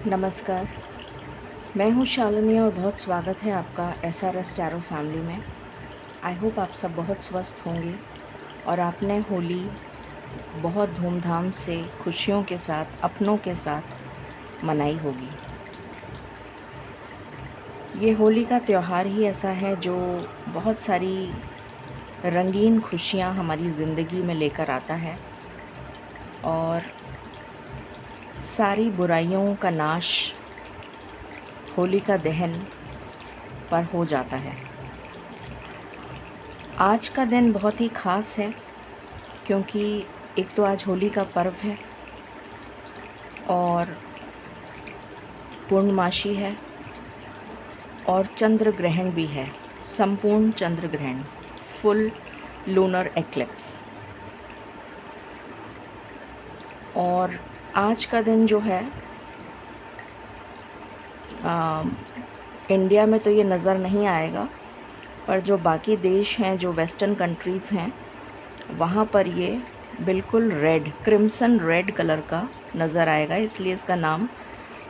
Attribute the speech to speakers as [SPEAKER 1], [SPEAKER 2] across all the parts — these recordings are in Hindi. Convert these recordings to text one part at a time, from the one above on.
[SPEAKER 1] नमस्कार, मैं हूँ शालिनी और बहुत स्वागत है आपका SRS टैरो फैमिली में। आई होप आप सब बहुत स्वस्थ होंगे और आपने होली बहुत धूमधाम से, खुशियों के साथ, अपनों के साथ मनाई होगी। ये होली का त्यौहार ही ऐसा है जो बहुत सारी रंगीन खुशियाँ हमारी ज़िंदगी में लेकर आता है और सारी बुराइयों का नाश होलिका दहन पर हो जाता है। आज का दिन बहुत ही ख़ास है क्योंकि एक तो आज होली का पर्व है और पूर्णमासी है और चंद्र ग्रहण भी है, संपूर्ण चंद्र ग्रहण, फुल लूनर एक्लिप्स। और आज का दिन जो है इंडिया में तो ये नज़र नहीं आएगा, पर जो बाकी देश हैं, जो वेस्टर्न कंट्रीज़ हैं, वहाँ पर ये बिल्कुल रेड, क्रिम्सन रेड कलर का नज़र आएगा, इसलिए इसका नाम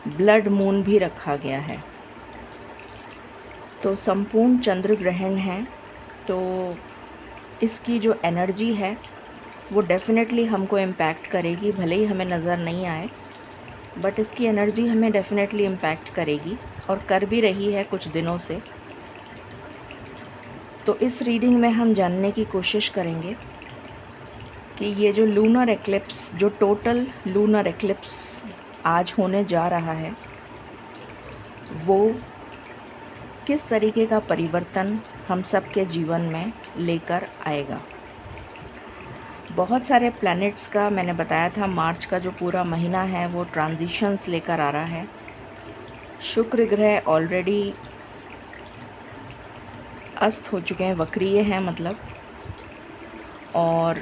[SPEAKER 1] ब्लड मून भी रखा गया है। तो संपूर्ण चंद्र ग्रहण है, तो इसकी जो एनर्जी है वो डेफ़िनेटली हमको इम्पैक्ट करेगी, भले ही हमें नज़र नहीं आए, बट इसकी एनर्जी हमें डेफ़िनेटली इम्पैक्ट करेगी और कर भी रही है कुछ दिनों से। तो इस रीडिंग में हम जानने की कोशिश करेंगे कि ये जो लूनर एक्लिप्स, जो टोटल लूनर एक्लिप्स आज होने जा रहा है, वो किस तरीके का परिवर्तन हम सब के जीवन में लेकर आएगा। बहुत सारे प्लैनेट्स का मैंने बताया था, मार्च का जो पूरा महीना है वो ट्रांजिशंस लेकर आ रहा है। शुक्र ग्रह ऑलरेडी अस्त हो चुके हैं, वक्रीय हैं मतलब, और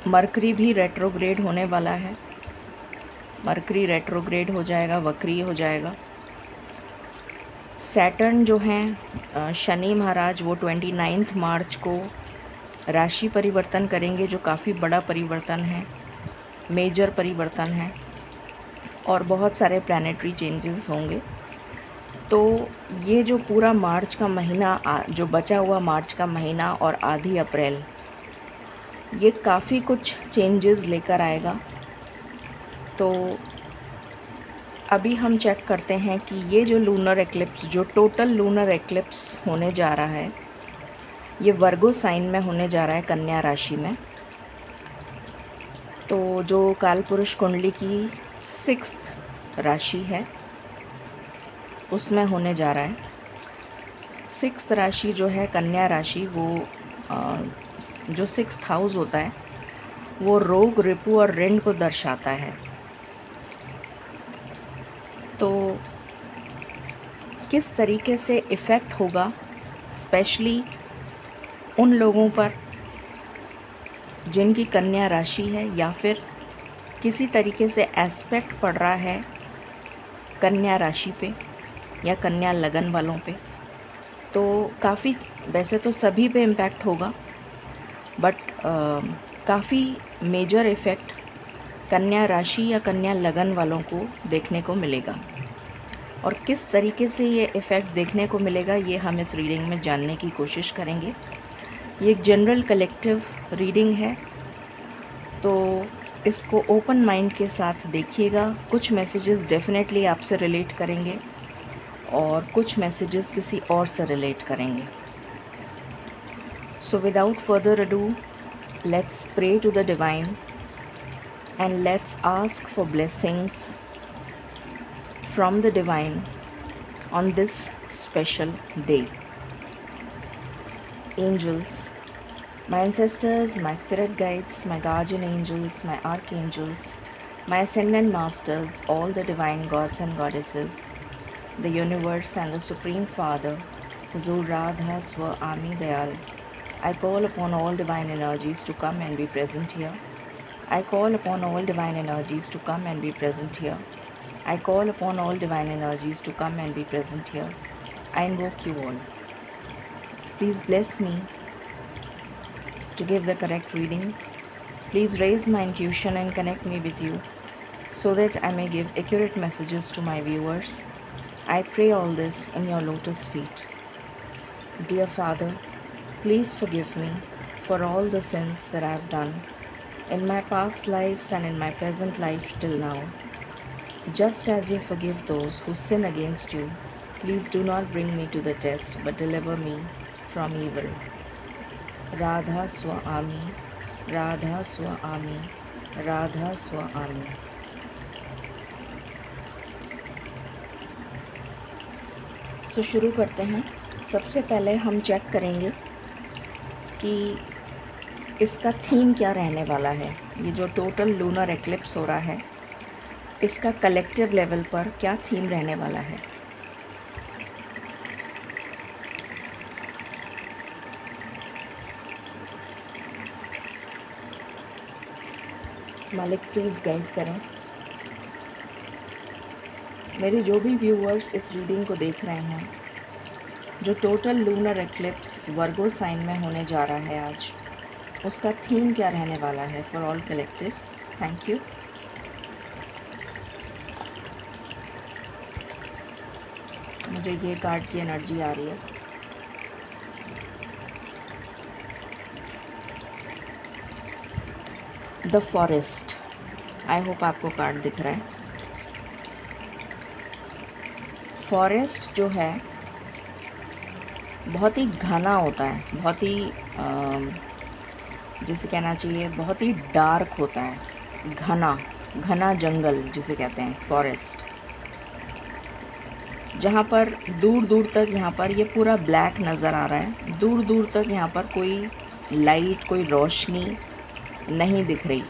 [SPEAKER 1] मरकरी भी रेट्रोग्रेड होने वाला है। मरकरी रेट्रोग्रेड हो जाएगा, वक्रीय हो जाएगा। सैटर्न जो हैं शनि महाराज, वो 29 मार्च को राशि परिवर्तन करेंगे, जो काफ़ी बड़ा परिवर्तन है, मेजर परिवर्तन है, और बहुत सारे प्लैनेटरी चेंजेस होंगे। तो ये जो पूरा मार्च का महीना, जो बचा हुआ मार्च का महीना और आधी अप्रैल, ये काफ़ी कुछ चेंजेस लेकर आएगा। तो अभी हम चेक करते हैं कि ये जो लूनर एक्लिप्स, जो टोटल लूनर एक्लिप्स होने जा रहा है, ये वर्गो साइन में होने जा रहा है, कन्या राशि में। तो जो कालपुरुष कुंडली की 6th राशि है उसमें होने जा रहा है। 6th राशि जो है कन्या राशि, वो जो 6th हाउस होता है वो रोग, रिपु और ऋण को दर्शाता है। तो किस तरीके से इफ़ेक्ट होगा स्पेशली उन लोगों पर जिनकी कन्या राशि है, या फिर किसी तरीके से एस्पेक्ट पड़ रहा है कन्या राशि पे या कन्या लगन वालों पे, तो काफ़ी, वैसे तो सभी पे इम्पैक्ट होगा, बट काफ़ी मेजर इफ़ेक्ट कन्या राशि या कन्या लगन वालों को देखने को मिलेगा। और किस तरीके से ये इफ़ेक्ट देखने को मिलेगा, ये हम इस रीडिंग में जानने की कोशिश करेंगे। ये एक जनरल कलेक्टिव रीडिंग है, तो इसको ओपन माइंड के साथ देखिएगा। कुछ मैसेजेस डेफिनेटली आपसे रिलेट करेंगे और कुछ मैसेजेस किसी और से रिलेट करेंगे। So without further ado, let's pray to the divine and let's ask for blessings from the divine on this special day. Angels, my ancestors, my spirit guides, my guardian angels, my archangels, my ascendant masters, all the divine gods and goddesses, the universe and the Supreme Father, Huzur Radha Swa Ami Dayal, I call upon all divine energies to come and be present here. I call upon all divine energies to come and be present here. I call upon all divine energies to come and be present here. I invoke you all. Please bless me to give the correct reading. Please raise my intuition and connect me with you so that I may give accurate messages to my viewers. I pray all this in your lotus feet. Dear Father, please forgive me for all the sins that I have done in my past lives and in my present life till now. Just as you forgive those who sin against you, please do not bring me to the test, but deliver me from evil. Radha Swami, Radha Swami, Radha Swami. तो शुरू करते हैं। सबसे पहले हम चेक करेंगे कि इसका थीम क्या रहने वाला है। ये जो टोटल लूनर एक्लिप्स हो रहा है, इसका कलेक्टिव लेवल पर क्या थीम रहने वाला है। मालिक प्लीज़ गाइड करें। मेरे जो भी व्यूअर्स इस रीडिंग को देख रहे हैं, जो टोटल लूनर एक्लिप्स वर्गो साइन में होने जा रहा है आज, उसका थीम क्या रहने वाला है for all collectives. Thank you. मुझे ये कार्ड की एनर्जी आ रही है। The forest. आई होप आपको कार्ड दिख रहा है। फॉरेस्ट जो है बहुत ही घना होता है, बहुत ही जिसे कहना चाहिए बहुत ही डार्क होता है, घना घना जंगल जिसे कहते हैं फॉरेस्ट, जहाँ पर दूर दूर तक यहाँ पर ये पूरा ब्लैक नज़र आ रहा है। दूर दूर तक यहाँ पर कोई लाइट, कोई रोशनी नहीं दिख रही।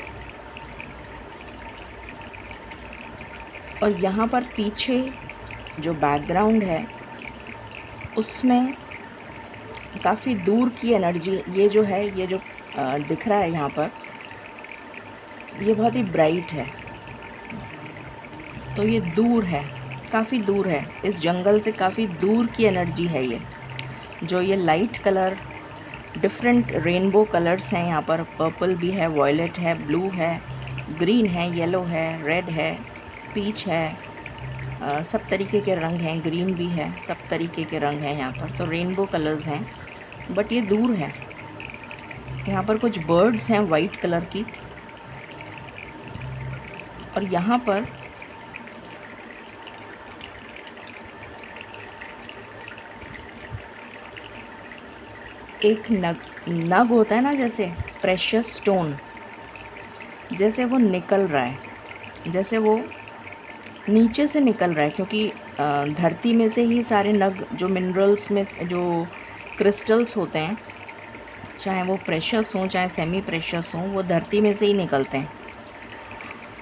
[SPEAKER 1] और यहाँ पर पीछे जो बैकग्राउंड है उसमें काफ़ी दूर की एनर्जी, ये जो है, ये जो दिख रहा है यहाँ पर, ये बहुत ही ब्राइट है। तो ये दूर है, काफ़ी दूर है, इस जंगल से काफ़ी दूर की एनर्जी है ये। जो ये light colour, different rainbow colours हैं यहाँ पर, पर्पल भी है, वॉयलेट है, ब्लू है, ग्रीन है, येलो है, रेड है, पीच है, सब तरीके के रंग हैं, ग्रीन भी है, सब तरीके के रंग हैं यहाँ पर। तो रेनबो कलर्स हैं, बट ये दूर है। यहाँ पर कुछ बर्ड्स हैं वाइट कलर की, और यहाँ पर एक नग होता है ना, जैसे प्रेशियस स्टोन, जैसे वो निकल रहा है, जैसे वो नीचे से निकल रहा है, क्योंकि धरती में से ही सारे नग, जो मिनरल्स में जो क्रिस्टल्स होते हैं, चाहे वो प्रेशियस हों चाहे सेमी प्रेशियस हों, वो धरती में से ही निकलते हैं।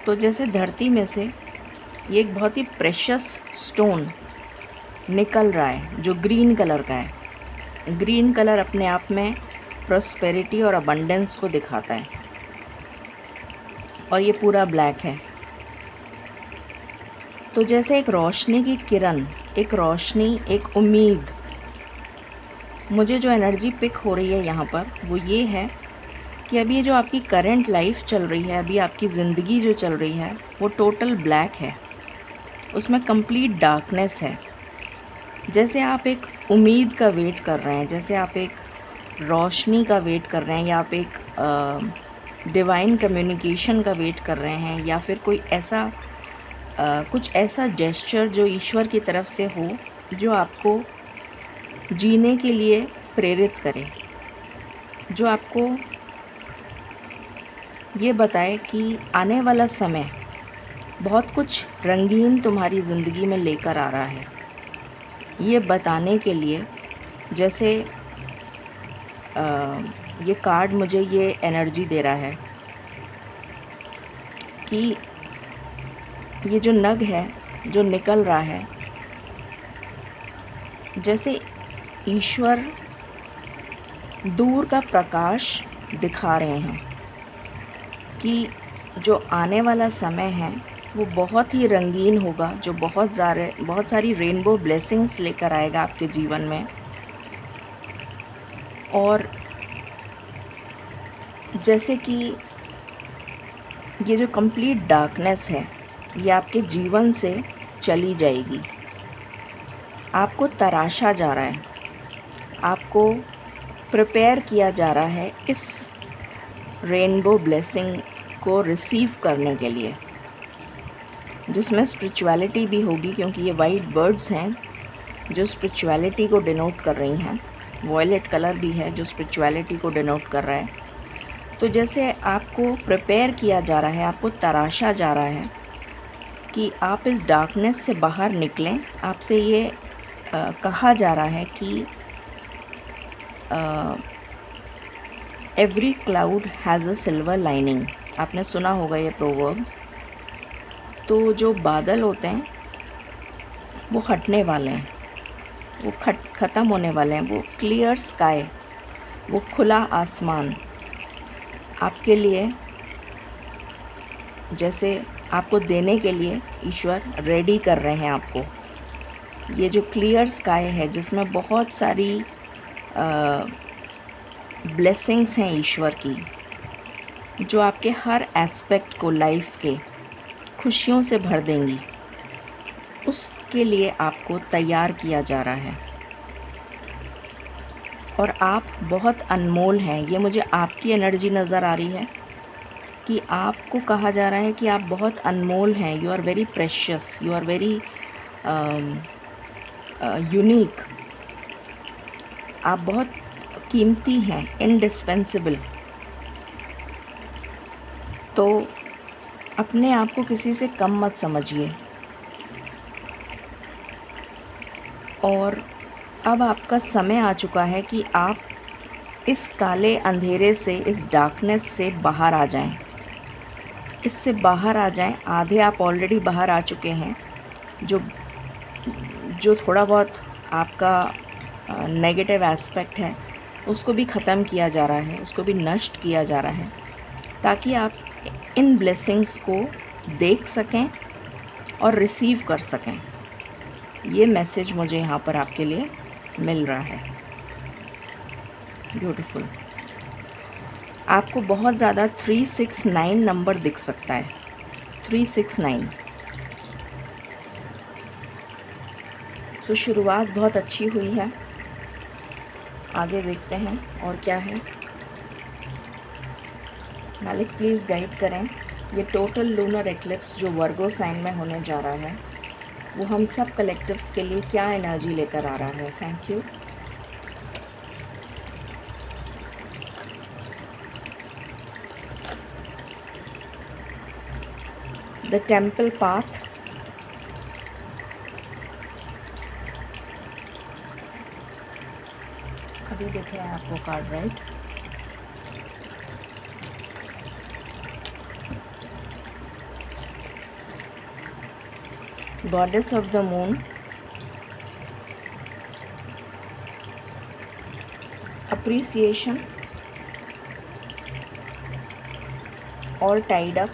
[SPEAKER 1] तो जैसे धरती में से ये एक बहुत ही प्रेशियस स्टोन निकल रहा है जो ग्रीन कलर का है। ग्रीन कलर अपने आप में प्रॉस्पेरिटी और अबंडेंस को दिखाता है, और ये पूरा ब्लैक है। तो जैसे एक रोशनी की किरण, एक रोशनी, एक उम्मीद, मुझे जो एनर्जी पिक हो रही है यहाँ पर वो ये है कि अभी जो आपकी करंट लाइफ चल रही है, अभी आपकी ज़िंदगी जो चल रही है, वो टोटल ब्लैक है, उसमें कंप्लीट डार्कनेस है। जैसे आप एक उम्मीद का वेट कर रहे हैं, जैसे आप एक रोशनी का वेट कर रहे हैं, या आप एक डिवाइन कम्युनिकेशन का वेट कर रहे हैं, या फिर कोई ऐसा कुछ ऐसा जेस्चर जो ईश्वर की तरफ से हो, जो आपको जीने के लिए प्रेरित करे, जो आपको ये बताए कि आने वाला समय बहुत कुछ रंगीन तुम्हारी ज़िंदगी में लेकर आ रहा है। ये बताने के लिए, जैसे ये कार्ड मुझे ये एनर्जी दे रहा है कि ये जो नग है जो निकल रहा है, जैसे ईश्वर दूर का प्रकाश दिखा रहे हैं कि जो आने वाला समय है वो बहुत ही रंगीन होगा, जो बहुत सारी रेनबो ब्लेसिंग्स लेकर आएगा आपके जीवन में। और जैसे कि ये जो कंप्लीट डार्कनेस है, ये आपके जीवन से चली जाएगी। आपको तराशा जा रहा है, आपको प्रिपेयर किया जा रहा है इस रेनबो ब्लेसिंग को रिसीव करने के लिए, जिसमें स्पिरिचुअलिटी भी होगी, क्योंकि ये वाइट बर्ड्स हैं जो स्पिरिचुअलिटी को डिनोट कर रही हैं। वॉयलेट कलर भी है जो स्पिरिचुअलिटी को डिनोट कर रहा है। तो जैसे आपको प्रिपेयर किया जा रहा है, आपको तराशा जा रहा है कि आप इस डार्कनेस से बाहर निकलें। आपसे ये कहा जा रहा है कि every cloud has a silver lining. आपने सुना होगा ये प्रोवर्ब। तो जो बादल होते हैं वो हटने वाले हैं, वो ख़त्म होने वाले हैं। वो क्लियर स्काई, वो खुला आसमान आपके लिए, जैसे आपको देने के लिए ईश्वर रेडी कर रहे हैं आपको। ये जो क्लियर स्काई है जिसमें बहुत सारी ब्लेसिंग्स हैं ईश्वर की, जो आपके हर एस्पेक्ट को लाइफ के खुशियों से भर देंगी, उसके लिए आपको तैयार किया जा रहा है। और आप बहुत अनमोल हैं। ये मुझे आपकी एनर्जी नज़र आ रही है कि आपको कहा जा रहा है कि आप बहुत अनमोल हैं। You are very precious, you are very unique. आप बहुत कीमती हैं, इंडिस्पेंसिबल। तो अपने आप को किसी से कम मत समझिए। और अब आपका समय आ चुका है कि आप इस काले अंधेरे से, इस डार्कनेस से बाहर आ जाएं। इससे बाहर आ जाएं। आधे आप ऑलरेडी बाहर आ चुके हैं। जो थोड़ा बहुत आपका नेगेटिव एस्पेक्ट है उसको भी ख़त्म किया जा रहा है, उसको भी नष्ट किया जा रहा है, ताकि आप इन ब्लेसिंग्स को देख सकें और रिसीव कर सकें। ये मैसेज मुझे यहाँ पर आपके लिए मिल रहा है। ब्यूटीफुल। आपको बहुत ज़्यादा 369 नंबर दिख सकता है। 369। सो शुरुआत बहुत अच्छी हुई है। आगे देखते हैं और क्या है। मालिक प्लीज़ गाइड करें। ये टोटल लूनर एक्लिप्स जो वर्गो साइन में होने जा रहा है, वो हम सब कलेक्टिव्स के लिए क्या एनर्जी लेकर आ रहा है। Thank you. The temple path, अभी देख रहे हैं आपको card, right. Goddess of the moon, appreciation, all tied up,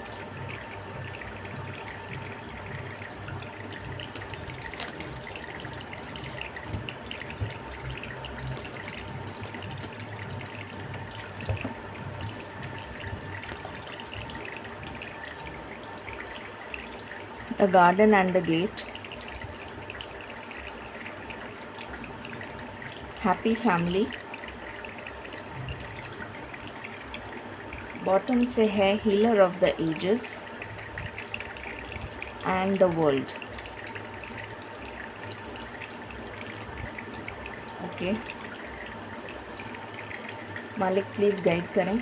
[SPEAKER 1] the garden and the gate, happy family, bottom से है healer of the ages and the world. Okay, मालिक प्लीज़ गाइड करें।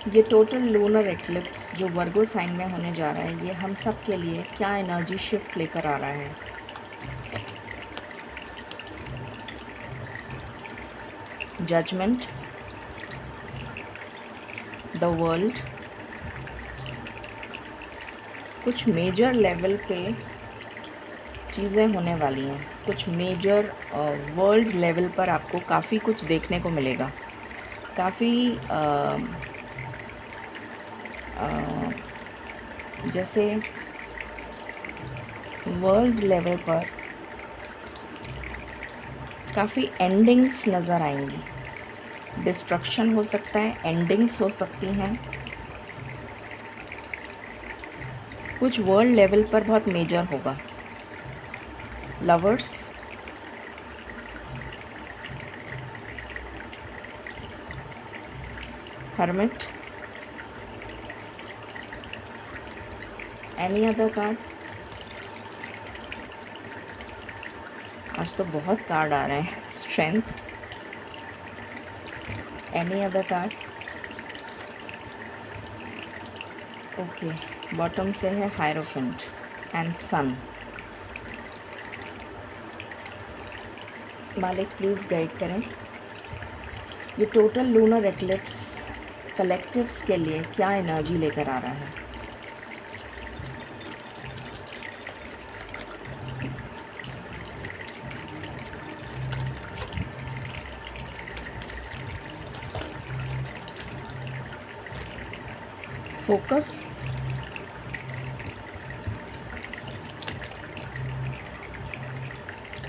[SPEAKER 1] ये टोटल लूनर एक्लिप्स जो वर्गो साइन में होने जा रहा है, ये हम सब के लिए क्या एनर्जी शिफ्ट लेकर आ रहा है। जजमेंट, द वर्ल्ड, कुछ मेजर लेवल पे चीज़ें होने वाली हैं। कुछ मेजर वर्ल्ड लेवल पर आपको काफ़ी कुछ देखने को मिलेगा। काफ़ी जैसे वर्ल्ड लेवल पर काफ़ी एंडिंग्स नज़र आएंगी। डिस्ट्रक्शन हो सकता है, एंडिंग्स हो सकती हैं। कुछ वर्ल्ड लेवल पर बहुत मेजर होगा। Lovers, hermit, any other card. आज तो बहुत कार्ड आ रहे हैं। Strength, any other card. Okay, bottom से है हायरोफेंट एंड सन। मालिक प्लीज़ गाइड करें, ये टोटल लूनर एक्लिप्स कलेक्टिव्स के लिए क्या एनर्जी लेकर आ रहा है। फोकस,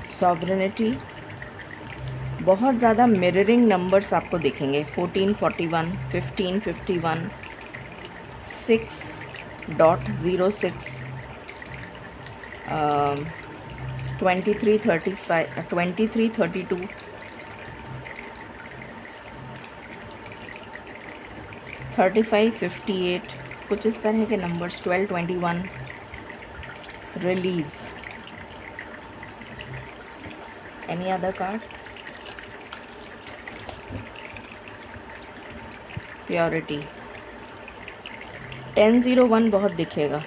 [SPEAKER 1] सॉवरेनिटी, बहुत ज़्यादा मिररिंग नंबर्स आपको दिखेंगे। 1441, 1551, 6.06, 2335, 2332, 3558, कुछ इस तरह के numbers. 1221, release. Any other card. Purity. 1001 बहुत दिखेगा,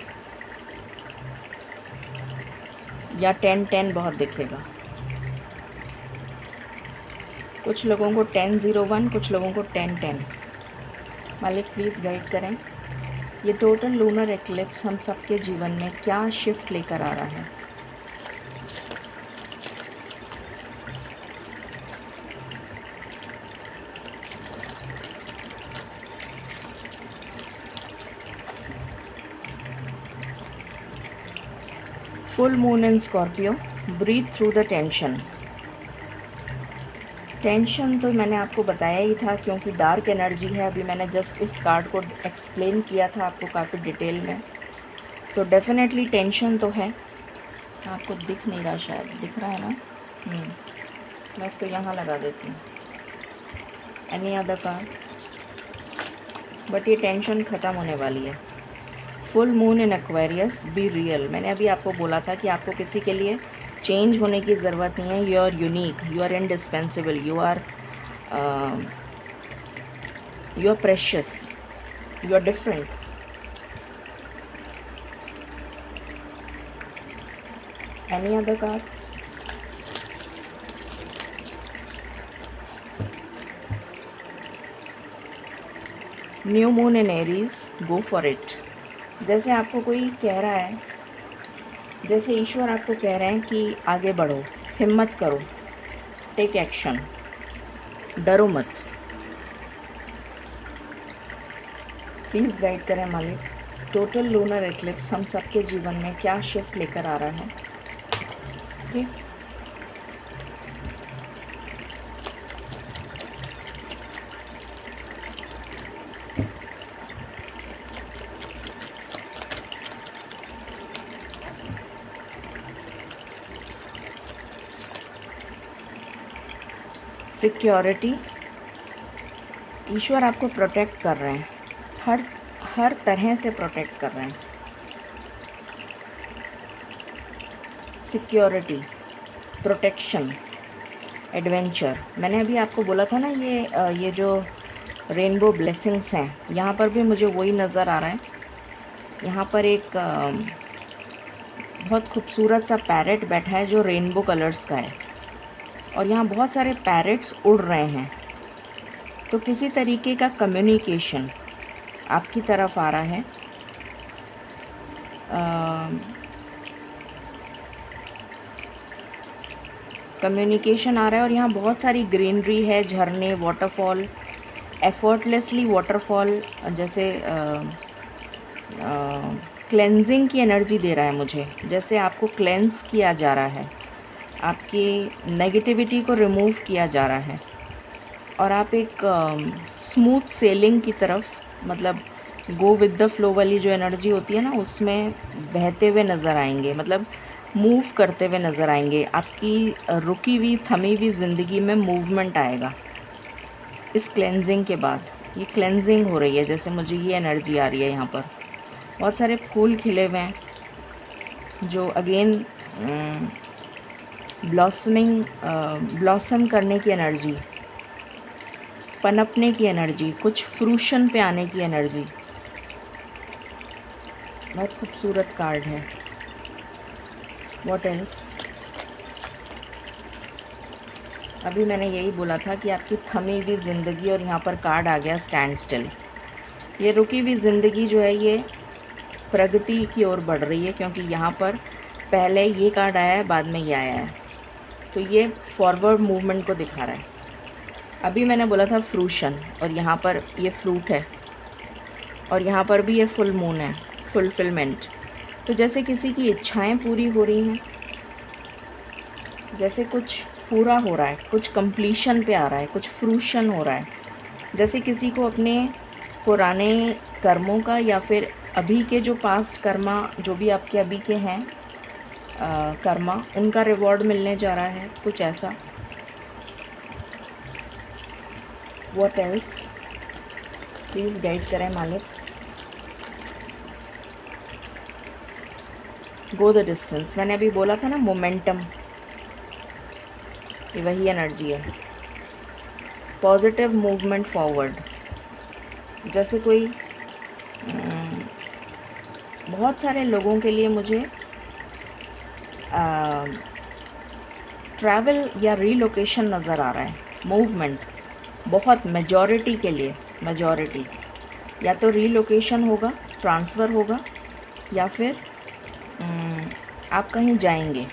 [SPEAKER 1] या 1010 बहुत दिखेगा। कुछ लोगों को 1001, कुछ लोगों को 1010। मालिक प्लीज़ गाइड करें, ये टोटल लूनर एक्लिप्स हम सबके जीवन में क्या शिफ्ट लेकर आ रहा है। Full moon in Scorpio, breathe through the tension. Tension तो मैंने आपको बताया ही था, क्योंकि डार्क एनर्जी है। अभी मैंने जस्ट इस कार्ड को एक्सप्लेन किया था आपको काफ़ी डिटेल में। तो डेफिनेटली टेंशन तो है। आपको दिख नहीं रहा, शायद दिख रहा है ना। मैं इसको यहाँ लगा देती हूँ। Any other card. बट ये टेंशन ख़त्म होने वाली है। Full moon in Aquarius, be real. मैंने अभी आपको बोला था कि आपको किसी के लिए चेंज होने की ज़रूरत नहीं है। You are unique, you are indispensable, you are precious, you are different. Any other card. New moon in Aries, go for it. जैसे आपको कोई कह रहा है, जैसे ईश्वर आपको कह रहे हैं कि आगे बढ़ो, हिम्मत करो, टेक एक्शन, डरो मत। प्लीज़ गाइड करें मालिक, टोटल लूनर एक्लिप्स हम सबके जीवन में क्या शिफ्ट लेकर आ रहा है। ठीक, सिक्योरिटी। ईश्वर आपको प्रोटेक्ट कर रहे हैं, हर तरह से प्रोटेक्ट कर रहे हैं। Security, protection, adventure. मैंने अभी आपको बोला था ना, ये जो रेनबो ब्लेसिंग्स हैं, यहाँ पर भी मुझे वही नज़र आ रहा है। यहाँ पर एक बहुत खूबसूरत सा पैरेट बैठा है जो रेनबो कलर्स का है, और यहाँ बहुत सारे पैरेट्स उड़ रहे हैं। तो किसी तरीके का कम्युनिकेशन आपकी तरफ आ रहा है। कम्युनिकेशन आ रहा है, और यहाँ बहुत सारी ग्रीनरी है, झरने, वाटरफॉल, एफर्टलेसली वाटरफॉल, जैसे क्लेंजिंग की एनर्जी दे रहा है मुझे। जैसे आपको क्लेंस किया जा रहा है, आपकी नेगेटिविटी को रिमूव किया जा रहा है, और आप एक स्मूथ सेलिंग की तरफ, मतलब गो विद द फ्लो वाली जो एनर्जी होती है ना, उसमें बहते हुए नज़र आएंगे, मतलब मूव करते हुए नज़र आएंगे। आपकी रुकी हुई थमी हुई ज़िंदगी में मूवमेंट आएगा इस क्लेंजिंग के बाद। ये क्लेंजिंग हो रही है, जैसे मुझे ये एनर्जी आ रही है। यहाँ पर बहुत सारे फूल खिले हुए हैं जो अगेन ब्लॉसम करने की एनर्जी, पनपने की एनर्जी, कुछ फ्रूशन पे आने की एनर्जी। बहुत खूबसूरत कार्ड है। What else? अभी मैंने यही बोला था कि आपकी थमी हुई ज़िंदगी, और यहाँ पर कार्ड आ गया स्टैंड स्टिल। ये रुकी हुई ज़िंदगी जो है ये प्रगति की ओर बढ़ रही है, क्योंकि यहाँ पर पहले ये कार्ड आया है, बाद में ये आया है, तो ये फॉरवर्ड मूवमेंट को दिखा रहा है। अभी मैंने बोला था फ्रूशन, और यहाँ पर ये फ्रूट है, और यहाँ पर भी ये फुल मून है, फुलफिलमेंट। तो जैसे किसी की इच्छाएं पूरी हो रही हैं, जैसे कुछ पूरा हो रहा है, कुछ कंप्लीशन पे आ रहा है, कुछ फ्रूशन हो रहा है। जैसे किसी को अपने पुराने कर्मों का, या फिर अभी के जो पास्ट कर्मा, जो भी आपके अभी के हैं कर्मा, उनका रिवॉर्ड मिलने जा रहा है, कुछ ऐसा। What else? प्लीज़ गाइड करें मालिक। गो द डिस्टेंस, मैंने अभी बोला था ना मोमेंटम, ये वही एनर्जी है। Positive movement forward. जैसे कोई बहुत सारे लोगों के लिए मुझे ट्रैवल या रीलोकेशन नज़र आ रहा है। मूवमेंट बहुत मेजॉरिटी के लिए, मेजॉरिटी या तो रीलोकेशन होगा, ट्रांसफ़र होगा, या फिर आप कहीं जाएंगे।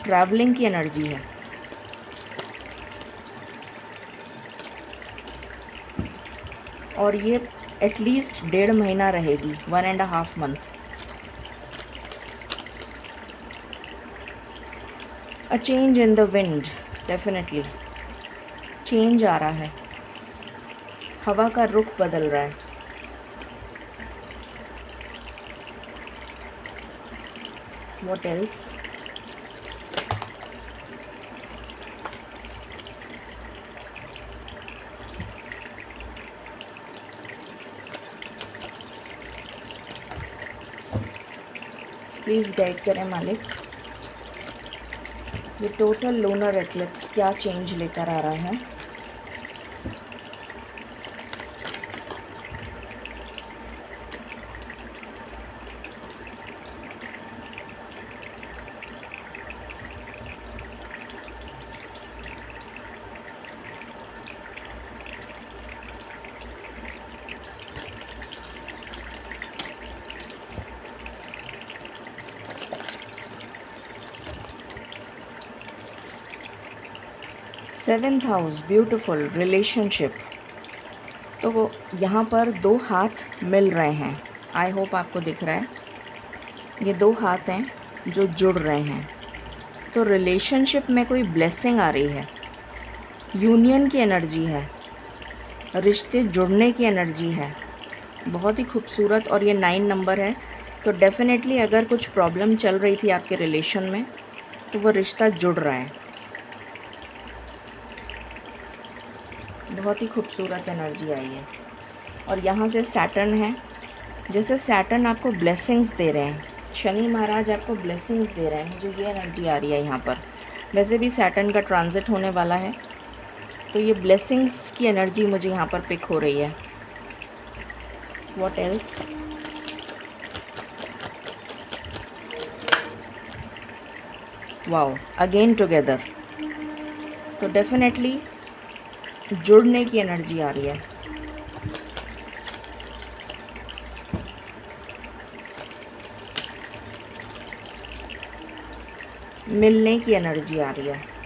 [SPEAKER 1] ट्रैवलिंग की एनर्जी है। और ये एटलीस्ट 1.5 महीना रहेगी, 1.5 month. A change in the wind, definitely change आ रहा है, हवा का रुख बदल रहा है। What else? प्लीज़ गाइड करें मालिक। ये टोटल लूनर एक्लिप्स क्या चेंज लेकर आ रहा है? Seventh house, beautiful relationship. तो यहाँ पर 2 हाथ मिल रहे हैं। आई होप आपको दिख रहा है, ये 2 हाथ हैं जो जुड़ रहे हैं। तो रिलेशनशिप में कोई ब्लेसिंग आ रही है, यूनियन की एनर्जी है, रिश्ते जुड़ने की एनर्जी है। बहुत ही खूबसूरत। और ये 9 नंबर है, तो डेफिनेटली अगर कुछ प्रॉब्लम चल रही थी आपके रिलेशन में, तो वो रिश्ता जुड़ रहा है। बहुत ही खूबसूरत एनर्जी आई है। और यहाँ से सैटर्न है, जैसे सैटर्न आपको ब्लेसिंग्स दे रहे हैं, शनि महाराज आपको ब्लेसिंग्स दे रहे हैं, मुझे ये एनर्जी आ रही है यहाँ पर। वैसे भी सैटर्न का ट्रांजिट होने वाला है, तो ये ब्लेसिंग्स की एनर्जी मुझे यहाँ पर पिक हो रही है। What else? Wow, again together. तो डेफिनेटली जुड़ने की एनर्जी आ रही है। मिलने की एनर्जी आ रही है।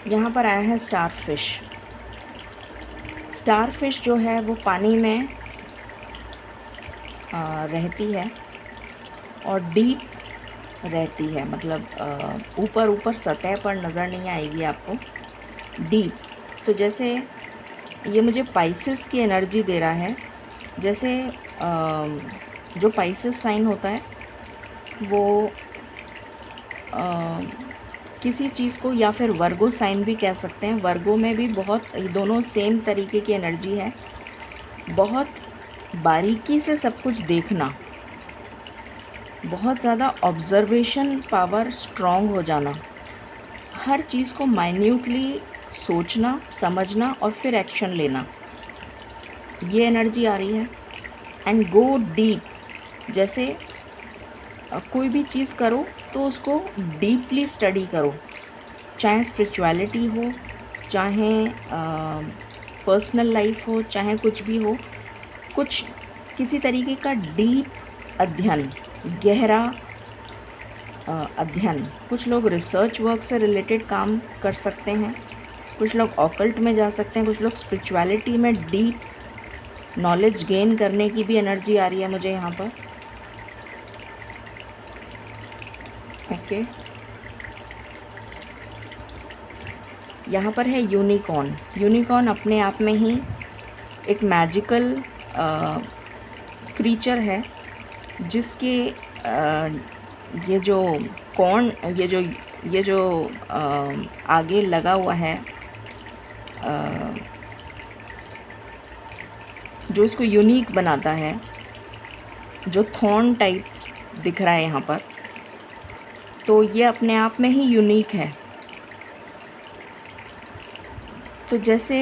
[SPEAKER 1] यहाँ पर आया है स्टार फिश। स्टार फिश जो है वो पानी में रहती है और डीप रहती है, मतलब ऊपर ऊपर सतह पर नज़र नहीं आएगी आपको, डीप। तो जैसे ये मुझे पाइसेस की एनर्जी दे रहा है। जैसे जो पाइसेस साइन होता है वो किसी चीज़ को, या फिर वर्गो साइन भी कह सकते हैं। वर्गो में भी बहुत, दोनों सेम तरीके की एनर्जी है। बहुत बारीकी से सब कुछ देखना, बहुत ज़्यादा ऑब्जर्वेशन पावर स्ट्रॉन्ग हो जाना, हर चीज़ को माइन्यूटली सोचना, समझना और फिर एक्शन लेना, ये एनर्जी आ रही है। एंड गो डीप, जैसे कोई भी चीज़ करो तो उसको डीपली स्टडी करो, चाहे स्पिरिचुअलिटी हो, चाहे पर्सनल लाइफ हो, चाहे कुछ भी हो, कुछ किसी तरीके का डीप अध्ययन, गहरा अध्ययन। कुछ लोग रिसर्च वर्क से रिलेटेड काम कर सकते हैं, कुछ लोग ऑकल्ट में जा सकते हैं, कुछ लोग स्पिरिचुअलिटी में डीप नॉलेज गेन करने की भी एनर्जी आ रही है मुझे यहाँ पर। ओके, यहाँ पर है यूनिकॉर्न। यूनिकॉर्न अपने आप में ही एक मैजिकल क्रीचर है, जिसके ये जो कॉर्न, ये जो आगे लगा हुआ है, जो इसको यूनिक बनाता है, जो थॉर्न टाइप दिख रहा है यहाँ पर, तो ये अपने आप में ही यूनिक है। तो जैसे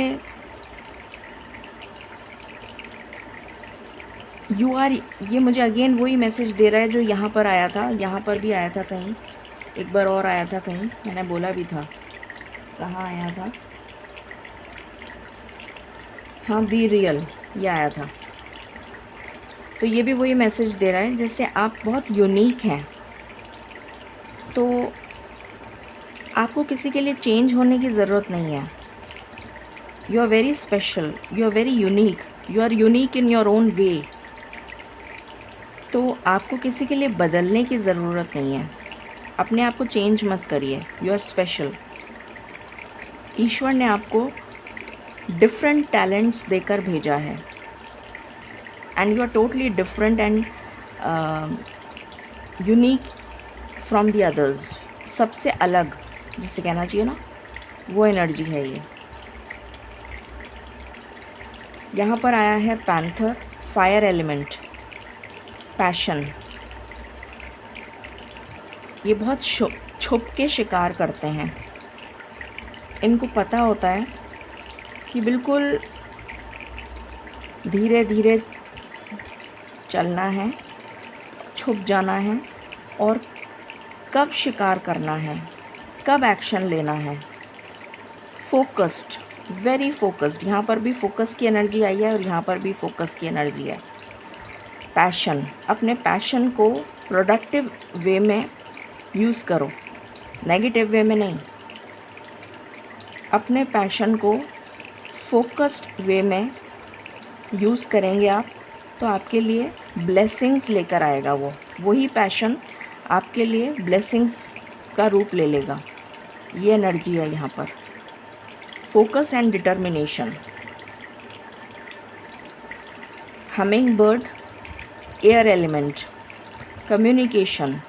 [SPEAKER 1] ये मुझे अगेन वही मैसेज दे रहा है जो यहाँ पर आया था, यहाँ पर भी आया था, कहीं एक बार और आया था, कहीं मैंने बोला भी था, कहाँ आया था, हाँ, बी रियल, ये आया था। तो ये भी वही मैसेज दे रहा है, जैसे आप बहुत यूनिक हैं, तो आपको किसी के लिए चेंज होने की ज़रूरत नहीं है। You are very special, you are very unique, you are unique in your own way. तो आपको किसी के लिए बदलने की ज़रूरत नहीं है, अपने आप को चेंज मत करिए, यू आर स्पेशल। ईश्वर ने आपको डिफरेंट टैलेंट्स देकर भेजा है, and you are totally different and unique from the others. सबसे अलग, जिसे कहना चाहिए ना, वो एनर्जी है ये। यहाँ पर आया है पैंथर, फायर एलिमेंट, पैशन। ये बहुत छुप के शिकार करते हैं। इनको पता होता है कि बिल्कुल धीरे धीरे चलना है, छुप जाना है, और कब शिकार करना है, कब एक्शन लेना है। Focused, very focused. यहाँ पर भी फोकस की एनर्जी आई है और यहाँ पर भी फोकस की एनर्जी है। पैशन, अपने पैशन को प्रोडक्टिव वे में यूज़ करो, नेगेटिव वे में नहीं। अपने पैशन को फोकस्ड वे में यूज़ करेंगे आप, तो आपके लिए ब्लेसिंग्स लेकर आएगा। वही पैशन आपके लिए ब्लेसिंग्स का रूप ले लेगा। ये एनर्जी है यहाँ पर। Focus and determination. Humming bird, air element, communication.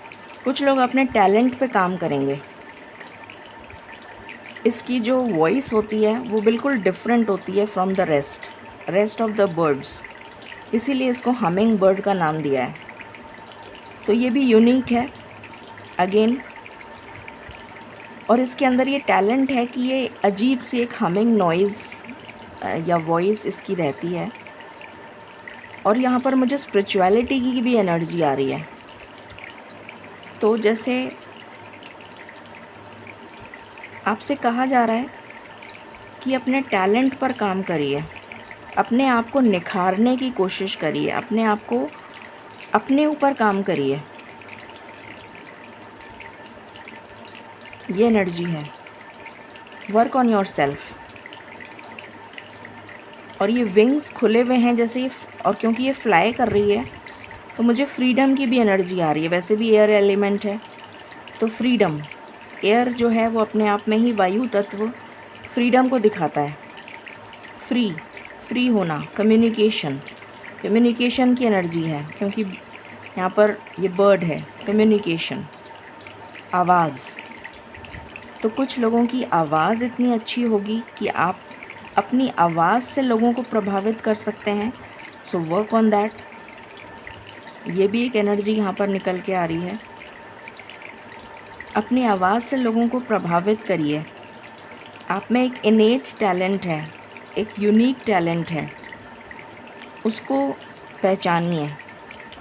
[SPEAKER 1] कुछ लोग अपने टैलेंट पे काम करेंगे। इसकी जो वॉइस होती है वो बिल्कुल डिफरेंट होती है from the rest of the birds, इसीलिए इसको हमिंग बर्ड का नाम दिया है। तो ये भी यूनिक है अगेन, और इसके अंदर ये टैलेंट है कि ये अजीब सी एक हमिंग नॉइज़ या वॉइस इसकी रहती है। और यहाँ पर मुझे स्पिरिचुअलिटी की भी एनर्जी आ रही है। तो जैसे आपसे कहा जा रहा है कि अपने टैलेंट पर काम करिए, अपने आप को निखारने की कोशिश करिए, अपने आप को अपने ऊपर काम करिए। ये एनर्जी है। Work on your self. और ये विंग्स खुले हुए हैं जैसे ये, और क्योंकि ये फ्लाई कर रही है तो मुझे फ्रीडम की भी एनर्जी आ रही है। वैसे भी एयर एलिमेंट है तो फ्रीडम, एयर जो है वो अपने आप में ही, वायु तत्व फ्रीडम को दिखाता है। फ्री होना, कम्युनिकेशन की एनर्जी है, क्योंकि यहाँ पर ये बर्ड है। कम्युनिकेशन, आवाज़। तो कुछ लोगों की आवाज़ इतनी अच्छी होगी कि आप अपनी आवाज़ से लोगों को प्रभावित कर सकते हैं। So work on that. ये भी एक एनर्जी यहाँ पर निकल के आ रही है। अपनी आवाज़ से लोगों को प्रभावित करिए। आप में एक इनेट टैलेंट है, एक यूनिक टैलेंट है, उसको पहचानिए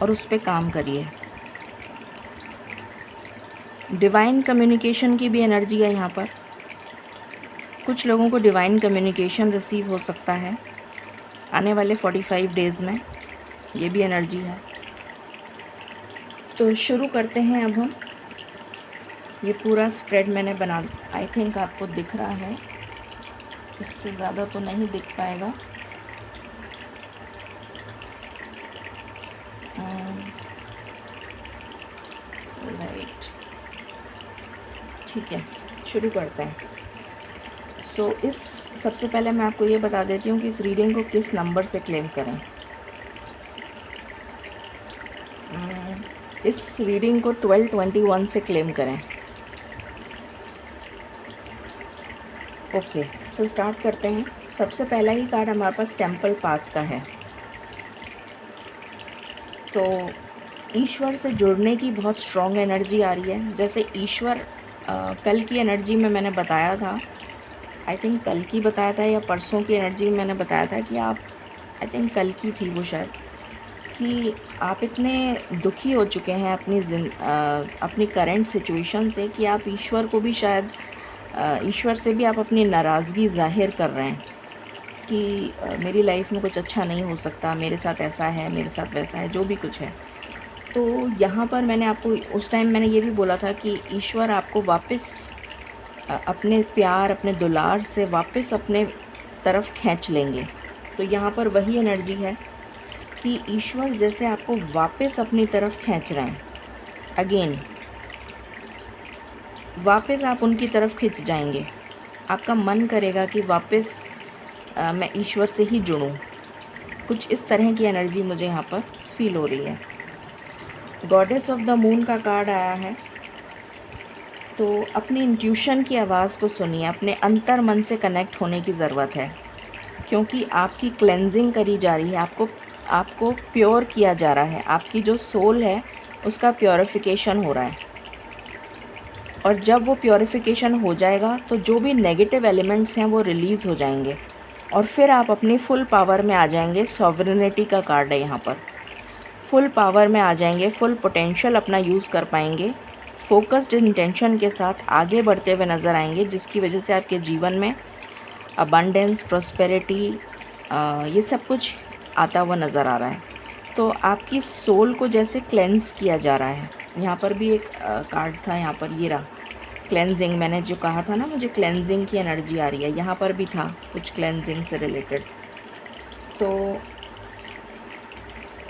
[SPEAKER 1] और उस पे काम करिए। डिवाइन कम्युनिकेशन की भी एनर्जी है यहाँ पर। कुछ लोगों को डिवाइन कम्युनिकेशन रिसीव हो सकता है आने वाले 45 डेज़ में, ये भी एनर्जी है। तो शुरू करते हैं अब हम। ये पूरा स्प्रेड मैंने बना, आई थिंक आपको दिख रहा है, इससे ज़्यादा तो नहीं दिख पाएगा। राइट, ठीक है, शुरू करते हैं। सबसे पहले मैं आपको ये बता देती हूँ कि इस रीडिंग को किस नंबर से क्लेम करें। इस रीडिंग को 1221 से क्लेम करें। ओके, सो स्टार्ट करते हैं। सबसे पहला ही कार्ड हमारे पास टेम्पल पाथ का है। तो ईश्वर से जुड़ने की बहुत स्ट्रॉन्ग एनर्जी आ रही है। जैसे ईश्वर, कल की एनर्जी में मैंने बताया था, आई थिंक कल की बताया था या परसों की एनर्जी में मैंने बताया था कि आप, आई थिंक कल की थी वो शायद, कि आप इतने दुखी हो चुके हैं अपनी करंट सिचुएशन से कि आप ईश्वर को भी शायद, ईश्वर से भी आप अपनी नाराज़गी ज़ाहिर कर रहे हैं कि मेरी लाइफ में कुछ अच्छा नहीं हो सकता, मेरे साथ ऐसा है, मेरे साथ वैसा है, जो भी कुछ है। तो यहाँ पर मैंने आपको उस टाइम मैंने ये भी बोला था कि ईश्वर आपको वापस अपने प्यार, अपने दुलार से वापस अपने तरफ खींच लेंगे। तो यहाँ पर वही एनर्जी है कि ईश्वर जैसे आपको वापस अपनी तरफ खींच रहे हैं। अगेन वापस आप उनकी तरफ खिंच जाएंगे। आपका मन करेगा कि वापस मैं ईश्वर से ही जुड़ूं। कुछ इस तरह की एनर्जी मुझे यहाँ पर फील हो रही है। गॉडेस ऑफ द मून का कार्ड आया है। तो अपनी इंट्यूशन की आवाज़ को सुनिए। अपने अंतर मन से कनेक्ट होने की ज़रूरत है, क्योंकि आपकी क्लेंजिंग करी जा रही है, आपको प्योर किया जा रहा है। आपकी जो सोल है उसका प्योरिफिकेशन हो रहा है, और जब वो प्योरिफिकेशन हो जाएगा तो जो भी नेगेटिव एलिमेंट्स हैं वो रिलीज़ हो जाएंगे, और फिर आप अपनी फुल पावर में आ जाएंगे। सॉवरेनिटी का कार्ड है यहाँ पर। फुल पावर में आ जाएंगे, फुल पोटेंशियल अपना यूज़ कर पाएंगे, फोकस्ड इंटेंशन के साथ आगे बढ़ते हुए नज़र आएंगे, जिसकी वजह से आपके जीवन में अबंडेंस, प्रॉस्पेरिटी, ये सब कुछ आता हुआ नज़र आ रहा है। तो आपकी सोल को जैसे क्लेंस किया जा रहा है। यहाँ पर भी एक कार्ड था, यहाँ पर ये रहा, क्लेंजिंग। मैंने जो कहा था ना, मुझे क्लेंजिंग की एनर्जी आ रही है, यहाँ पर भी था कुछ क्लेंजिंग से रिलेटेड। तो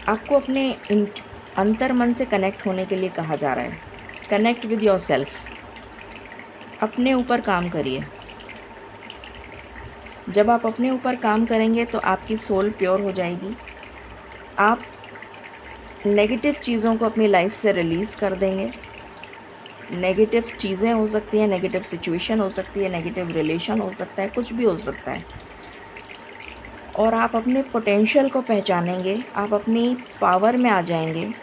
[SPEAKER 1] आपको अपने अंतर मन से कनेक्ट होने के लिए कहा जा रहा है। कनेक्ट विद योर सेल्फ, अपने ऊपर काम करिए। जब आप अपने ऊपर काम करेंगे तो आपकी सोल प्योर हो जाएगी। आप नेगेटिव चीज़ों को अपनी लाइफ से रिलीज़ कर देंगे। नेगेटिव चीज़ें हो सकती हैं, नेगेटिव सिचुएशन हो सकती है, नेगेटिव रिलेशन हो सकता है, कुछ भी हो सकता है, और आप अपने पोटेंशियल को पहचानेंगे, आप अपनी पावर में आ जाएंगे।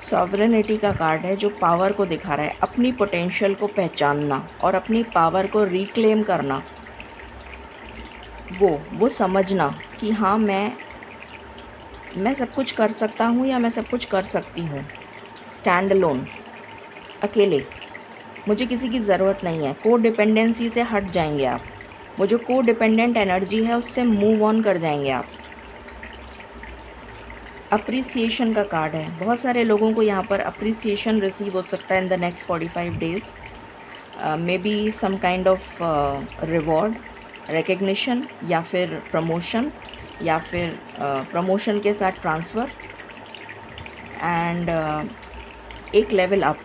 [SPEAKER 1] सॉवरेनिटी का कार्ड है जो पावर को दिखा रहा है। अपनी पोटेंशियल को पहचानना और अपनी पावर को रिक्लेम करना, वो समझना कि हाँ, मैं सब कुछ कर सकता हूँ या मैं सब कुछ कर सकती हूँ। स्टैंड अलोन, अकेले, मुझे किसी की ज़रूरत नहीं है। को डिपेंडेंसी से हट जाएंगे आप। वो जो को डिपेंडेंट एनर्जी है उससे मूव ऑन कर जाएंगे आप। अप्रिसिएशन का कार्ड है। बहुत सारे लोगों को यहाँ पर अप्रिसिएशन रिसीव हो सकता है in the next 45 days. Maybe some kind of reward, recognition, या फिर प्रमोशन, या फिर प्रमोशन के साथ ट्रांसफ़र एंड एक लेवल अप,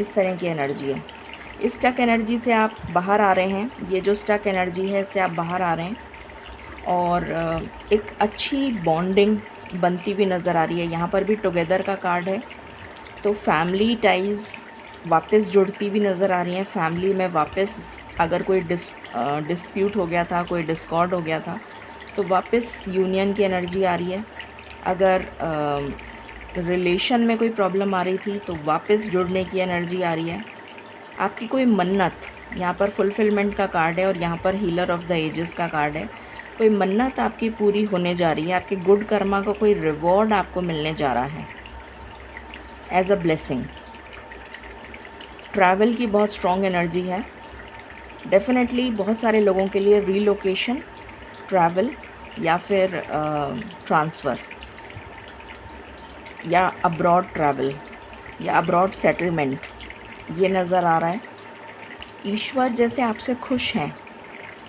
[SPEAKER 1] इस तरह की एनर्जी है। इस स्टक एनर्जी से आप बाहर आ रहे हैं। ये जो स्टक एनर्जी है इससे आप बाहर आ रहे हैं और एक अच्छी बॉन्डिंग बनती हुई नज़र आ रही है। यहाँ पर भी टुगेदर का कार्ड है, तो फैमिली टाइज़ वापस जुड़ती हुई नज़र आ रही हैं। फैमिली में वापस अगर कोई डिस्प्यूट हो गया था, कोई डिस्कॉर्ड हो गया था, तो वापस यूनियन की एनर्जी आ रही है। अगर रिलेशन में कोई प्रॉब्लम आ रही थी तो वापस जुड़ने की एनर्जी आ रही है। आपकी कोई मन्नत, यहाँ पर फुलफिलमेंट का कार्ड है और यहाँ पर हीलर ऑफ द एजेस का कार्ड है। कोई मन्नत आपकी पूरी होने जा रही है। आपके गुड कर्मा का कोई रिवॉर्ड आपको मिलने जा रहा है एज अ ब्लेसिंग। ट्रैवल की बहुत स्ट्रॉन्ग एनर्जी है। डेफिनेटली बहुत सारे लोगों के लिए रीलोकेशन, ट्रैवल या फिर ट्रांसफ़र या अब्रॉड ट्रैवल या अब्रॉड सेटलमेंट, ये नज़र आ रहा है। ईश्वर जैसे आपसे खुश हैं,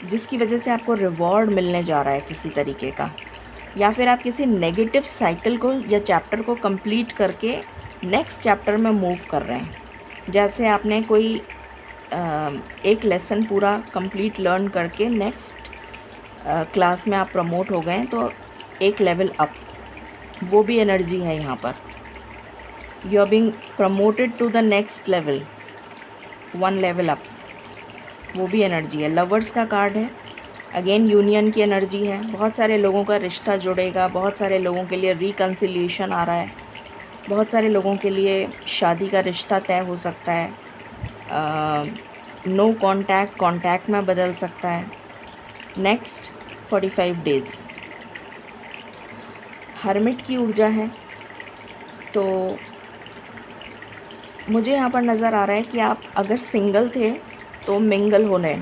[SPEAKER 1] जिसकी वजह से आपको रिवॉर्ड मिलने जा रहा है किसी तरीके का, या फिर आप किसी नेगेटिव साइकिल को या चैप्टर को कंप्लीट करके नेक्स्ट चैप्टर में मूव कर रहे हैं। जैसे आपने कोई एक लेसन पूरा कंप्लीट लर्न करके नेक्स्ट क्लास में आप प्रमोट हो गए, तो एक लेवल अप, वो भी एनर्जी है यहाँ पर। You are being promoted to the next level, one level up, वो भी एनर्जी है। लवर्स का कार्ड है, अगेन यूनियन की एनर्जी है। बहुत सारे लोगों का रिश्ता जुड़ेगा, बहुत सारे लोगों के लिए रिकन्सिलिएशन आ रहा है, बहुत सारे लोगों के लिए शादी का रिश्ता तय हो सकता है। नो कॉन्टैक्ट में बदल सकता है नेक्स्ट 45 डेज़। हर्मिट की ऊर्जा है, तो मुझे यहाँ पर नज़र आ रहा है कि आप अगर सिंगल थे तो मिंगल होने,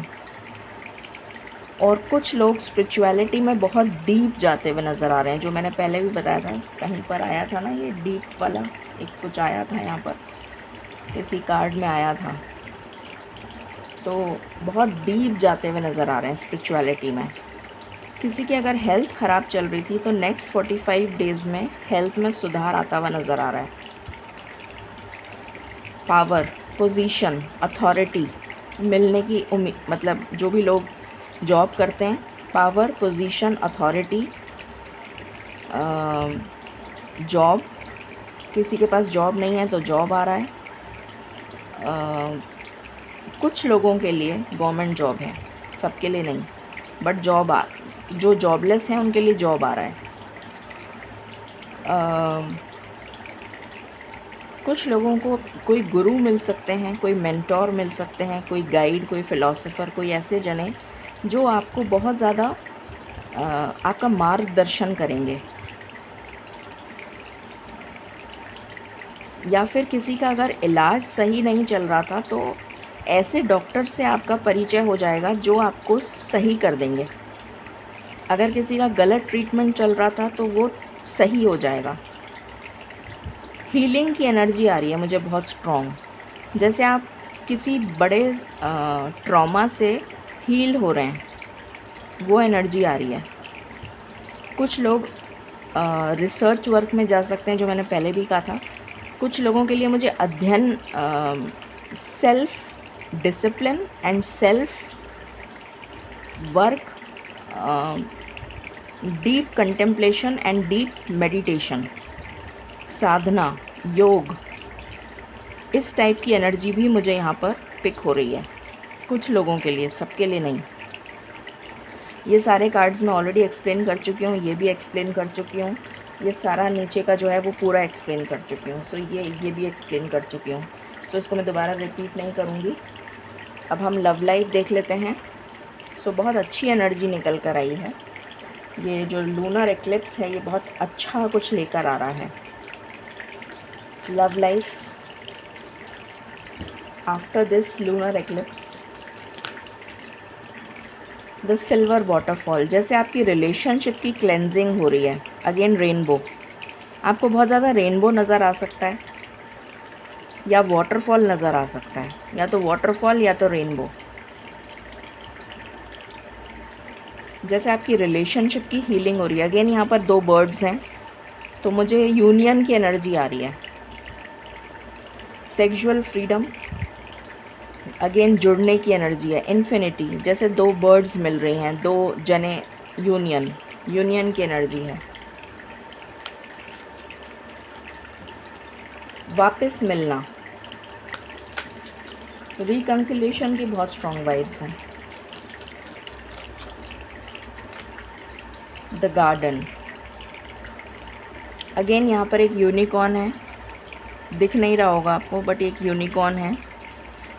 [SPEAKER 1] और कुछ लोग स्पिरिचुअलिटी में बहुत डीप जाते हुए नज़र आ रहे हैं। जो मैंने पहले भी बताया था, कहीं पर आया था ना ये डीप वाला, एक कुछ आया था यहाँ पर, किसी कार्ड में आया था, तो बहुत डीप जाते हुए नज़र आ रहे हैं स्पिरिचुअलिटी में। किसी की अगर हेल्थ ख़राब चल रही थी तो नेक्स्ट 45 डेज़ में हेल्थ में सुधार आता हुआ नज़र आ रहा है। पावर, पोजीशन, अथॉरिटी मिलने की उम्मीद, मतलब जो भी लोग जॉब करते हैं, पावर, पोजीशन, अथॉरिटी, जॉब, किसी के पास जॉब नहीं है तो जॉब आ रहा है। कुछ लोगों के लिए गवर्नमेंट जॉब है, सबके लिए नहीं, बट जो जॉबलेस हैं उनके लिए जॉब आ रहा है। कुछ लोगों को कोई गुरु मिल सकते हैं, कोई मेंटोर मिल सकते हैं, कोई गाइड, कोई फ़िलासफ़र, कोई ऐसे जने जो आपको बहुत ज़्यादा आपका मार्गदर्शन करेंगे। या फिर किसी का अगर इलाज सही नहीं चल रहा था तो ऐसे डॉक्टर से आपका परिचय हो जाएगा जो आपको सही कर देंगे। अगर किसी का गलत ट्रीटमेंट चल रहा था तो वो सही हो जाएगा। हीलिंग की एनर्जी आ रही है मुझे बहुत स्ट्रॉन्ग, जैसे आप किसी बड़े ट्रॉमा से हील हो रहे हैं, वो एनर्जी आ रही है। कुछ लोग रिसर्च वर्क में जा सकते हैं, जो मैंने पहले भी कहा था। कुछ लोगों के लिए मुझे अध्ययन, self discipline and self work, deep contemplation and deep meditation, sadhana, yoga, इस टाइप की एनर्जी भी मुझे यहाँ पर पिक हो रही है कुछ लोगों के लिए, सबके लिए नहीं। ये सारे कार्ड्स मैं ऑलरेडी एक्सप्लेन कर चुकी हूँ, ये भी एक्सप्लेन कर चुकी हूँ, ये सारा नीचे का जो है वो पूरा एक्सप्लेन कर चुकी हूँ। सो ये भी एक्सप्लेन कर चुकी हूँ, सो इसको मैं दोबारा रिपीट नहीं करूँगी। अब हम लव लाइफ देख लेते हैं। सो बहुत अच्छी एनर्जी निकल कर आई है। ये जो लूनर एक्लिप्स है ये बहुत अच्छा कुछ लेकर आ रहा है। Love life after this lunar eclipse, the silver waterfall, जैसे आपकी रिलेशनशिप की क्लेंजिंग हो रही है। अगेन रेनबो, आपको बहुत ज़्यादा रेनबो नज़र आ सकता है। या वाटरफॉल नज़र आ सकता है, या तो वाटरफॉल या तो रेनबो। जैसे आपकी रिलेशनशिप की हीलिंग हो रही है। अगेन यहाँ पर 2 बर्ड्स हैं, तो मुझे यूनियन की एनर्जी आ रही है, सेक्सुअल फ्रीडम, अगेन जुड़ने की एनर्जी है, इन्फिनिटी। जैसे 2 बर्ड्स मिल रहे हैं, 2 जने, यूनियन की एनर्जी है, वापस मिलना, रिकन्सिलेशन की बहुत स्ट्रॉन्ग वाइब्स हैं। द गार्डन, अगेन यहाँ पर एक यूनिकॉर्न है, दिख नहीं रहा होगा आपको बट एक यूनिकॉर्न है,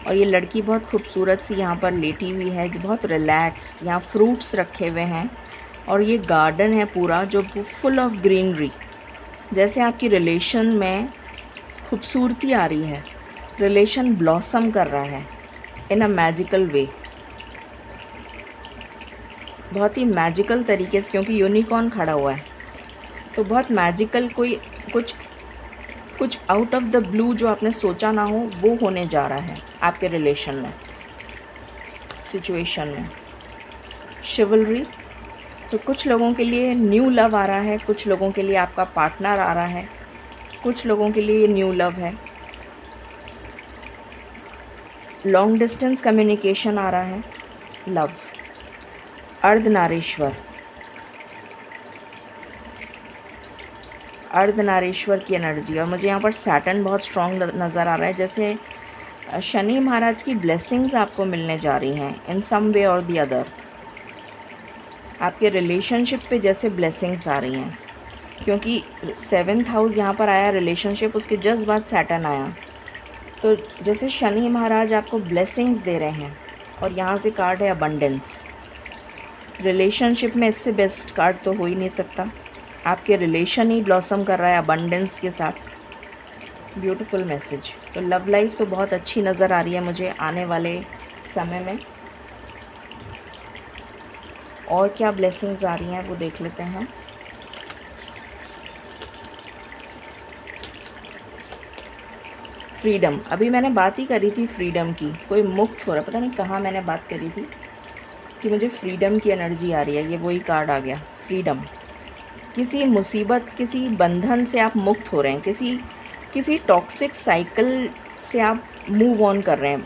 [SPEAKER 1] और ये लड़की बहुत खूबसूरत सी यहाँ पर लेटी हुई है, जो बहुत रिलैक्स्ड। यहाँ फ्रूट्स रखे हुए हैं और ये गार्डन है पूरा जो फुल ऑफ ग्रीनरी। जैसे आपकी रिलेशन में खूबसूरती आ रही है, रिलेशन ब्लॉसम कर रहा है इन अ मैजिकल वे, बहुत ही मैजिकल तरीके से, क्योंकि यूनिकॉर्न खड़ा हुआ है तो बहुत मैजिकल, कोई कुछ आउट ऑफ द ब्लू जो आपने सोचा ना हो वो होने जा रहा है आपके रिलेशन में, सिचुएशन में। शिवलरी, तो कुछ लोगों के लिए न्यू लव आ रहा है, कुछ लोगों के लिए आपका पार्टनर आ रहा है, कुछ लोगों के लिए न्यू लव है। लॉन्ग डिस्टेंस कम्युनिकेशन आ रहा है, लव। अर्धनारीश्वर की एनर्जी, और मुझे यहाँ पर सैटर्न बहुत स्ट्रॉन्ग नज़र आ रहा है। जैसे शनि महाराज की ब्लेसिंग्स आपको मिलने जा रही हैं इन सम वे और दी अदर। आपके रिलेशनशिप पे जैसे ब्लेसिंग्स आ रही हैं, क्योंकि 7th हाउस यहाँ पर आया रिलेशनशिप, उसके जस्ट बाद सैटर्न आया, तो जैसे शनि महाराज आपको ब्लेसिंग्स दे रहे हैं। और यहाँ से कार्ड है अबंडेंस। रिलेशनशिप में इससे बेस्ट कार्ड तो हो ही नहीं सकता, आपके रिलेशन ही ब्लॉसम कर रहा है अबंडेंस के साथ। Beautiful message. तो लव लाइफ तो बहुत अच्छी नज़र आ रही है मुझे आने वाले समय में। और क्या ब्लेसिंग्स आ रही हैं वो देख लेते हैं। फ्रीडम, अभी मैंने बात ही करी थी फ्रीडम की, कोई मुक्त हो रहा, पता नहीं कहाँ मैंने बात करी थी कि मुझे फ्रीडम की एनर्जी आ रही है, ये वही कार्ड आ गया, फ्रीडम। किसी मुसीबत, किसी बंधन से आप मुक्त हो रहे हैं, किसी टॉक्सिक साइकिल से आप मूव ऑन कर रहे हैं,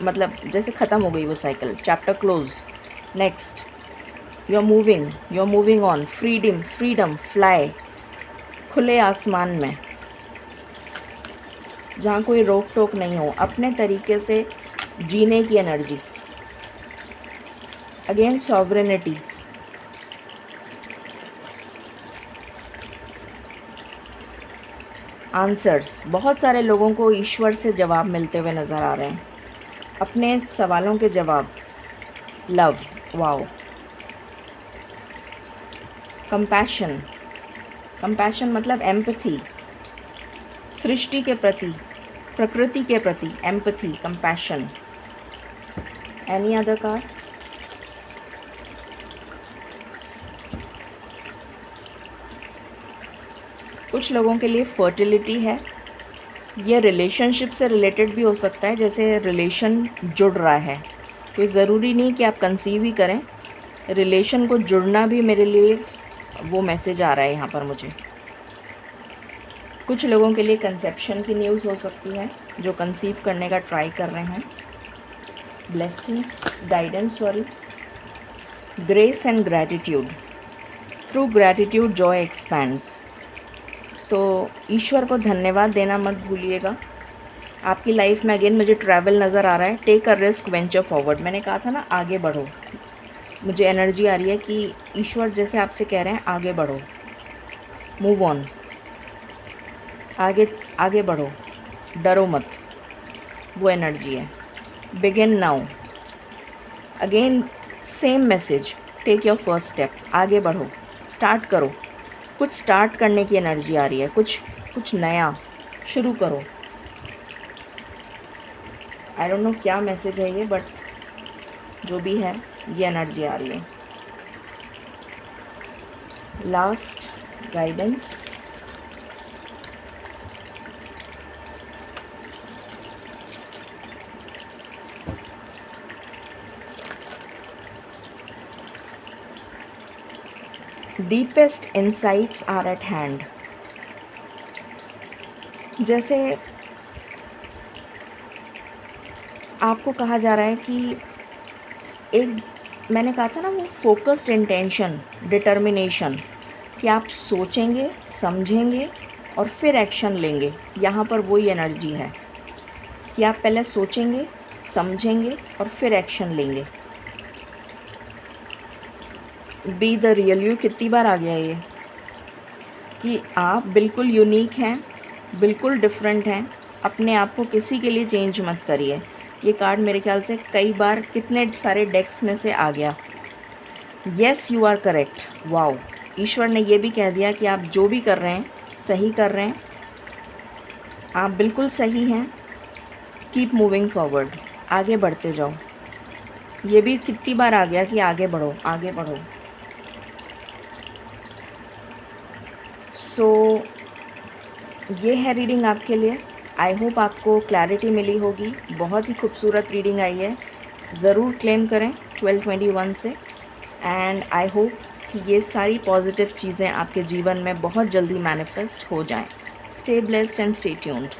[SPEAKER 1] मतलब जैसे ख़त्म हो गई वो cycle, chapter close, next you are moving on. Freedom, fly, खुले आसमान में जहाँ कोई रोक टोक नहीं हो, अपने तरीके से जीने की एनर्जी। अगेन सॉवरेनिटी, आंसर्स, बहुत सारे लोगों को ईश्वर से जवाब मिलते हुए नज़र आ रहे हैं, अपने सवालों के जवाब। Love, wow. कंपैशन मतलब एम्पैथी, सृष्टि के प्रति, प्रकृति के प्रति empathy, compassion. Any other card? कुछ लोगों के लिए फर्टिलिटी है, ये रिलेशनशिप से रिलेटेड भी हो सकता है, जैसे रिलेशन जुड़ रहा है, कोई ज़रूरी नहीं कि आप कंसीव ही करें, रिलेशन को जुड़ना भी मेरे लिए वो मैसेज आ रहा है यहाँ पर मुझे। कुछ लोगों के लिए कंसेप्शन की न्यूज़ हो सकती है, जो कंसीव करने का ट्राई कर रहे हैं। Blessings, guidance, grace and gratitude. Through gratitude Joy expands. तो ईश्वर को धन्यवाद देना मत भूलिएगा। आपकी लाइफ में अगेन मुझे ट्रैवल नज़र आ रहा है। Take a risk, venture forward. मैंने कहा था ना, आगे बढ़ो। मुझे एनर्जी आ रही है कि ईश्वर जैसे आपसे कह रहे हैं आगे बढ़ो, मूव ऑन, आगे बढ़ो, डरो मत, वो एनर्जी है। Begin now, again same message, take your first step, आगे बढ़ो, स्टार्ट करो, कुछ स्टार्ट करने की एनर्जी आ रही है, कुछ नया शुरू करो। आई डोंट नो क्या मैसेज है ये, बट जो भी है ये एनर्जी आ रही है। Last guidance, deepest insights are at hand. जैसे आपको कहा जा रहा है कि एक, मैंने कहा था ना, वो फोकस्ड इंटेंशन, डिटर्मिनेशन, कि आप सोचेंगे, समझेंगे और फिर एक्शन लेंगे। यहाँ पर वही एनर्जी है कि आप पहले सोचेंगे, समझेंगे और फिर एक्शन लेंगे। बी द रियल यू कितनी बार आ गया ये, कि आप बिल्कुल यूनिक हैं, बिल्कुल डिफरेंट हैं। अपने आप को किसी के लिए चेंज मत करिए। ये कार्ड मेरे ख्याल से कई बार कितने सारे डेक्स में से आ गया। Yes you are correct. Wow, ईश्वर ने ये भी कह दिया कि आप जो भी कर रहे हैं सही कर रहे हैं, आप बिल्कुल सही हैं। कीप मूविंग फॉरवर्ड, आगे बढ़ते जाओ। ये भी कितनी बार आ गया कि आगे बढ़ो, आगे बढ़ो। सो ये है रीडिंग आपके लिए। आई होप आपको क्लैरिटी मिली होगी। बहुत ही खूबसूरत रीडिंग आई है। ज़रूर क्लेम करें 1221 से। एंड आई होप कि ये सारी पॉजिटिव चीज़ें आपके जीवन में बहुत जल्दी मैनिफेस्ट हो जाएं। Stay blessed and stay tuned.